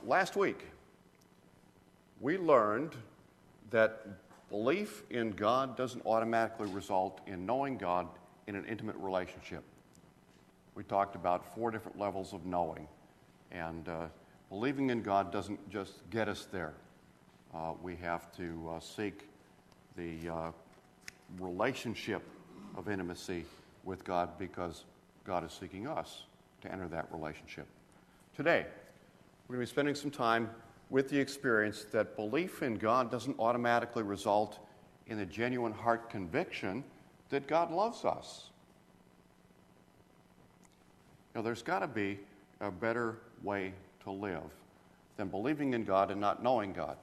Last week, we learned that belief in God doesn't automatically result in knowing God in an intimate relationship. We talked about 4 different levels of knowing, and believing in God doesn't just get us there. We have to seek the relationship of intimacy with God because God is seeking us to enter that relationship. Today, we're going to be spending some time with the experience that belief in God doesn't automatically result in a genuine heart conviction that God loves us. Now, there's got to be a better way to live than believing in God and not knowing God,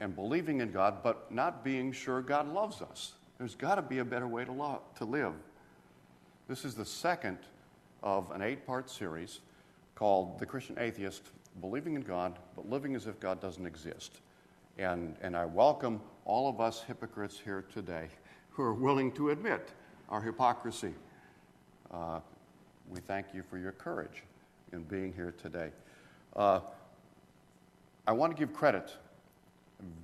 and believing in God but not being sure God loves us. There's got to be a better way to live. This is the second of an 8-part series called The Christian Atheist, Believing in God but Living as If God Doesn't Exist. And I welcome all of us hypocrites here today who are willing to admit our hypocrisy. We thank you for your courage in being here today. I want to give credit,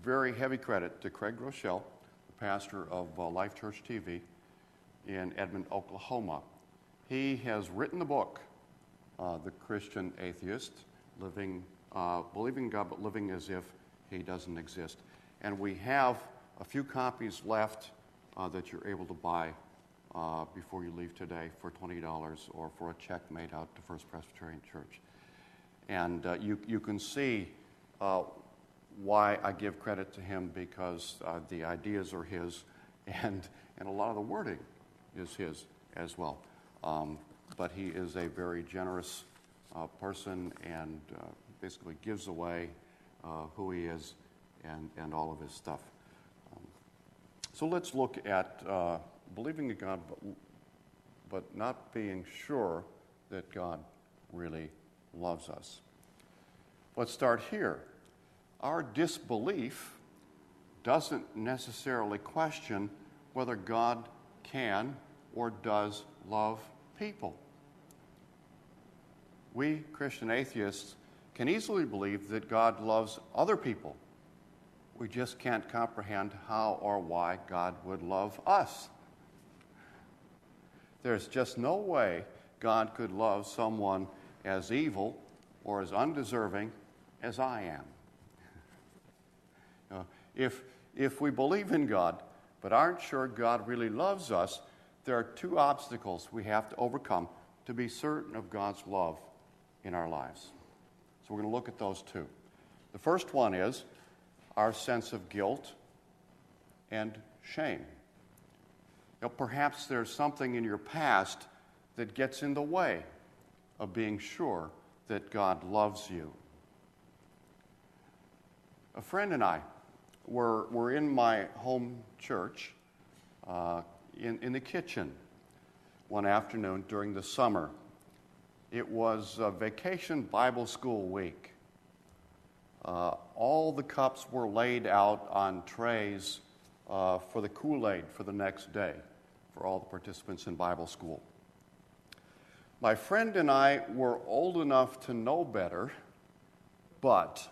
very heavy credit, to Craig Rochelle, the pastor of Life Church TV in Edmond, Oklahoma. He has written the book, The Christian Atheist, believing in God but living as if He doesn't exist. And we have a few copies left that you're able to buy before you leave today for $20 or for a check made out to First Presbyterian Church. And you can see why I give credit to him, because the ideas are his and a lot of the wording is his as well. But he is a very generous person and basically gives away who he is and all of his stuff. So let's look at believing in God but not being sure that God really loves us. Let's start here. Our disbelief doesn't necessarily question whether God can or does love people. We Christian atheists can easily believe that God loves other people. We just can't comprehend how or why God would love us. There's just no way God could love someone as evil or as undeserving as I am. If we believe in God but aren't sure God really loves us, there are 2 obstacles we have to overcome to be certain of God's love in our lives. So we're going to look at those 2. The first one is our sense of guilt and shame. Perhaps there's something in your past that gets in the way of being sure that God loves you. A friend and I were in my home church in the kitchen one afternoon during the summer. It was vacation Bible school week. All the cups were laid out on trays for the Kool-Aid for the next day for all the participants in Bible school. My friend and I were old enough to know better, but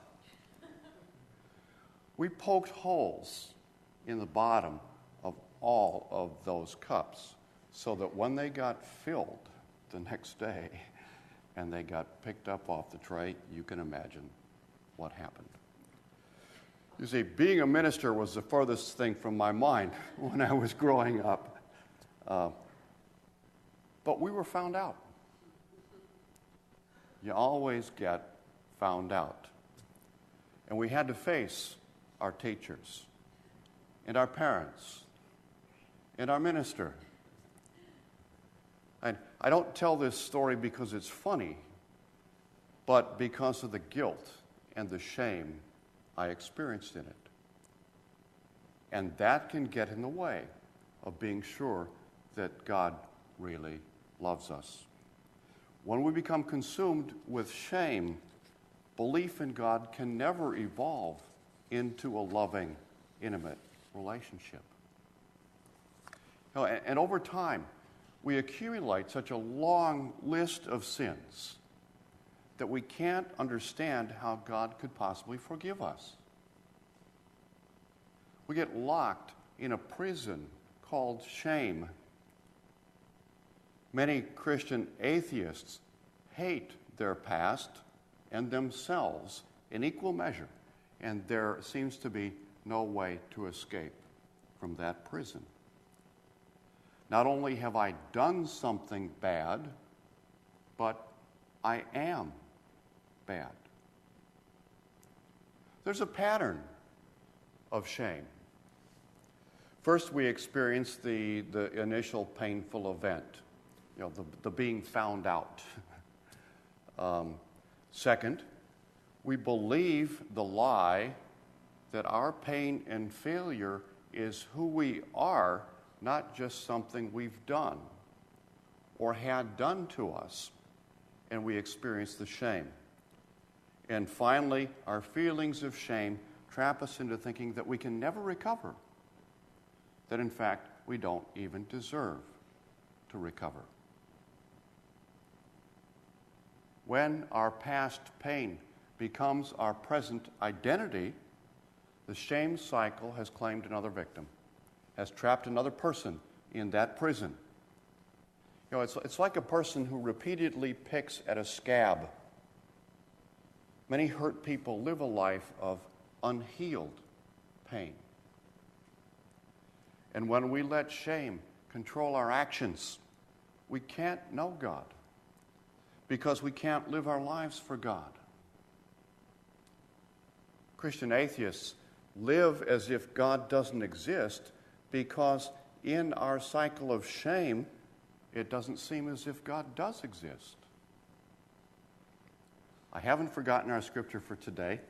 we poked holes in the bottom of all of those cups so that when they got filled the next day and they got picked up off the tray, you can imagine what happened. You see, being a minister was the furthest thing from my mind when I was growing up. But we were found out. You always get found out. And we had to face our teachers and our parents and our minister. And I don't tell this story because it's funny, but because of the guilt and the shame I experienced in it. And that can get in the way of being sure that God really loves us. When we become consumed with shame, belief in God can never evolve into a loving, intimate relationship. And over time, we accumulate such a long list of sins that we can't understand how God could possibly forgive us. We get locked in a prison called shame. Many Christian atheists hate their past and themselves in equal measure, and there seems to be no way to escape from that prison. Not only have I done something bad, but I am bad. There's a pattern of shame. First, we experience the initial painful event, the being found out. Second, we believe the lie that our pain and failure is who we are, not just something we've done or had done to us, and we experience the shame. And finally, our feelings of shame trap us into thinking that we can never recover, that in fact we don't even deserve to recover. When our past pain becomes our present identity, the shame cycle has claimed another victim, has trapped another person in that prison. It's like a person who repeatedly picks at a scab. Many hurt people live a life of unhealed pain. And when we let shame control our actions, we can't know God because we can't live our lives for God. Christian atheists live as if God doesn't exist because in our cycle of shame, it doesn't seem as if God does exist. I haven't forgotten our scripture for today.